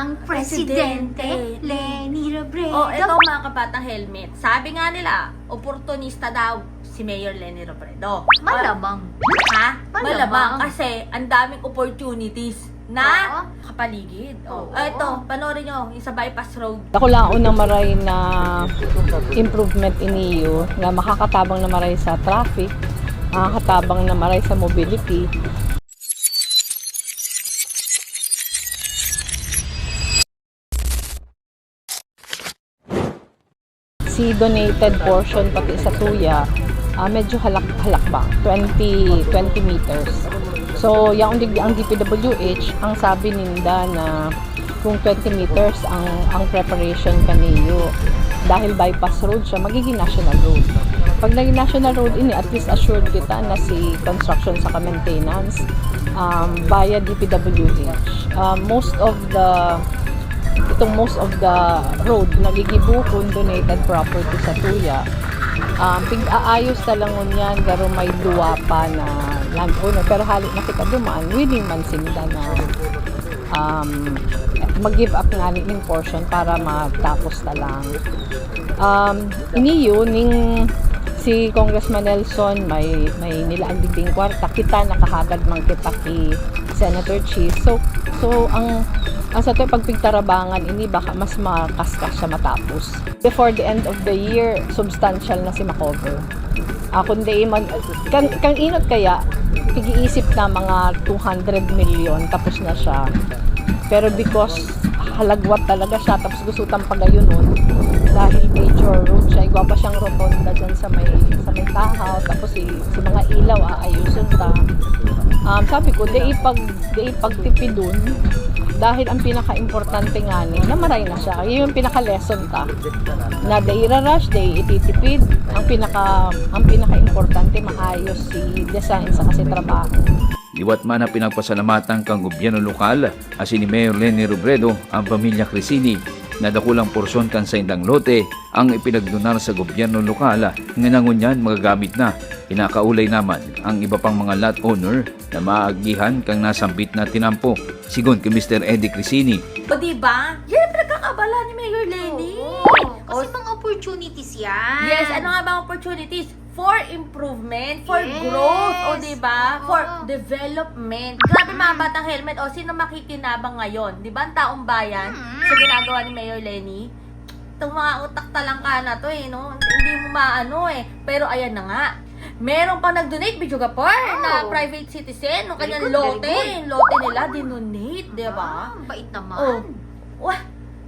Ang Presidente Leni Robredo. Oh, eto mga kabatang helmet. Sabi nga nila, oportunista daw si Mayor Leni Robredo. Malamang. Ha? Malamang. Malamang. Kasi ang daming opportunities na Oo. kapaligid. Oo. Eto, panoorin nyo, yung sa bypass road. Ako lang unang maray na improvement iniyo na makakatabang na maray sa traffic, makakatabang na maray sa mobility. Si donated portion pati sa tuya, medyo halak ba? 20 meters. So, yung ang DPWH, ang sabi ninda na kung 20 meters ang preparation kaniyo dahil bypass road siya, magiging national road. Pag naging national road ini, at least assured kita na si construction sa maintenance via DPWH. Most of the road nagigibukon donated property sa tuya. Pig-aayos talangon yan, garo may luwa pa na landowner. Pero halik na kita dumaan, willing man sinda na mag-give up nga ng portion para matapos talang. Iniyo, ning si Congressman Nelson may nilaan ding kwarta, kita nakahagad man kita ki Senator Cheese. So ang sa ito pagpigtarabangan ini baka mas makaskas siya matapos. Before the end of the year, substantial na si makover. Kundi kang inot kaya pag-iisip na mga 200 million tapos na siya. Pero because halagwat talaga siya tapos gustutan pagayon nun dahil major road siya, igwa pa siyang rotonda dyan sa may tahaw, tapos si mga ilaw aayusin ta. Sabi ko, di ipagtipid dun dahil ang pinaka-importante nga ni na maray na siya. Yun yung pinaka-lesson ta na di irarush, di ititipid. Ang pinaka-importante maayos si design sa kasi trabaho. Liwat man ang pinagpasalamatan kang gobyerno lokal asin ni Mayor Leni Robredo ang pamilya Crisini na dakulang porsyon kan sa indang lote ang ipinagdonar sa gobyerno lokal nga nangunyan magagamit na. Inakaulay naman ang iba pang mga lot owner na maagihan kang nasambit na tinampo. Sigon kay Mr. Eddie Crisini. O diba? Yan ang pinagkakabala ni Mayor Leni. Kasi mga opportunities yan. Yes, ano nga ba ang opportunities? For improvement, for Yes. growth, o diba? Oo. For development. Grabe mga batang helmet, o sino makikinabang ngayon? Diba ang taong bayan sa ginagawa ni Mayor Leni? Itong mga utak talangka na to no? Hindi mo maano Pero ayan na nga. Meron pang nag-donate, Bidyo Gapar, na private citizen, nung Very kanyang good, lote. very good. Lote nila, dinonate, diba? Bait naman. Oh. Wah,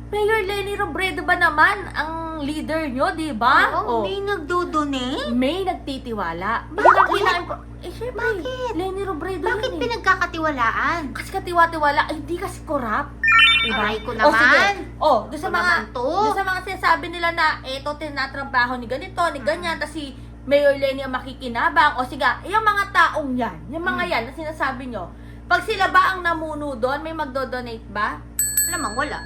Mayor Leni Robredo ba naman ang leader nyo, di ba? Oo, may nagdo-donate? May nagtitiwala. Syempre, Bakit? Leni Robredo Bakit yun pinagkakatiwalaan? Kasi katiwa-tiwala, ay di kasi corrupt. Aray ko O sige, naman. doon sa Ano mga, naman to? doon sa mga sinasabi nila na, eto tinatrabaho ni ganito, ni ganyan, tas si Mayor Leni ang makikinabang, o sige, yung mga taong yan, yung mga yan na sinasabi nyo, pag sila ba ang namuno doon, may magdo-donate ba? Alamang wala.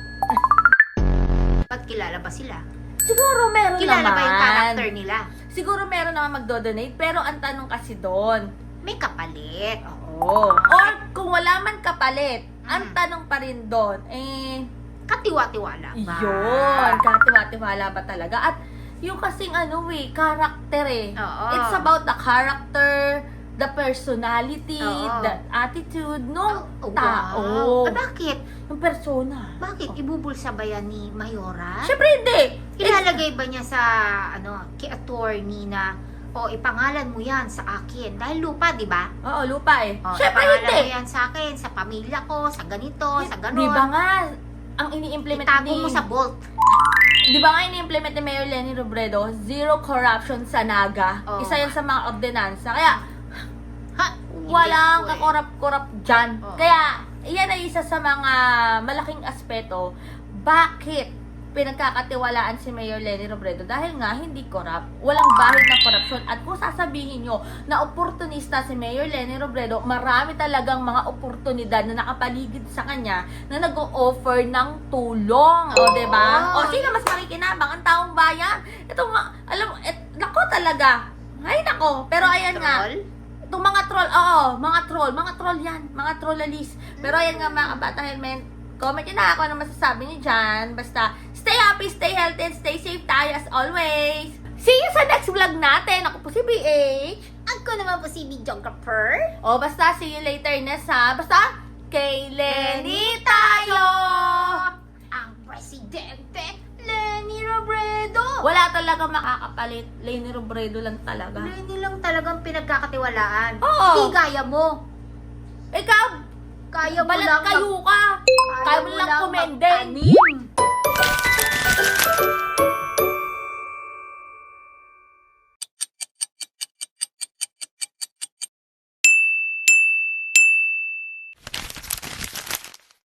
Ba't kilala ba sila? Siguro meron Kilala naman. ba yung character nila? Siguro meron naman magdo-donate, pero ang tanong kasi doon, May kapalit. oo. Or kung wala man kapalit, ang tanong pa rin doon, Katiwa-tiwala ba? yun, katiwa-tiwala ba talaga? At yung kasing character Oo. It's about the character, the personality, Oo. the attitude nung Oh, tao. wow. Bakit? Yung persona. Bakit? Ibubulsa ba yan ni Mayora? Siyempre hindi. Ilalagay ba niya sa, kay attorney na, ipangalan mo yan sa akin. Dahil lupa, di ba? Oo, lupa Siyempre Ipangalan hindi. mo yan sa akin, sa pamilya ko, sa ganito, sa ganon. Di ba nga, ang ini-implement Itago mo sa vault. Di ba nga ini-implement ni Mayor Leni Robredo, zero corruption sa Naga. Oo. Isa yan sa mga ordinansa. Kaya, Ha? walang Hindi po kakorap-korap dyan. Oo. Kaya, iyan ay isa sa mga malaking aspeto. Bakit pinagkakatiwalaan si Mayor Leni Robredo? Dahil nga, hindi corrupt. Walang bahid ng korupsyon. At kung sasabihin nyo na oportunista si Mayor Leni Robredo, marami talagang mga oportunidad na nakapaligid sa kanya na nag-o-offer ng tulong. O, diba? O, sino mas makikinabang? Ang taong bayan? Ito, alam mo, nako talaga. Ay, nako. Pero ayan nga. Troll? Itong mga troll, mga troll yan. Mga trollalis. Pero ayan nga mga kabata helmet, Comment nyo na ako ano masasabi nyo dyan. Basta, stay happy, stay healthy, and stay safe tayo as always. See you sa next vlog natin. Ako po si BH. Ako naman po si videographer. O, basta, see you later na sa, basta, kay Lenny tayo! Ang presidente, Lenny Robredo. Wala talaga makakapalit. Lenny Robredo lang talaga. Lenny lang talagang pinagkakatiwalaan. Oo. Di gaya mo. Ikaw, Kaya mo balat lang kayo ka. Kaya mo lang kumendeng. magtanim.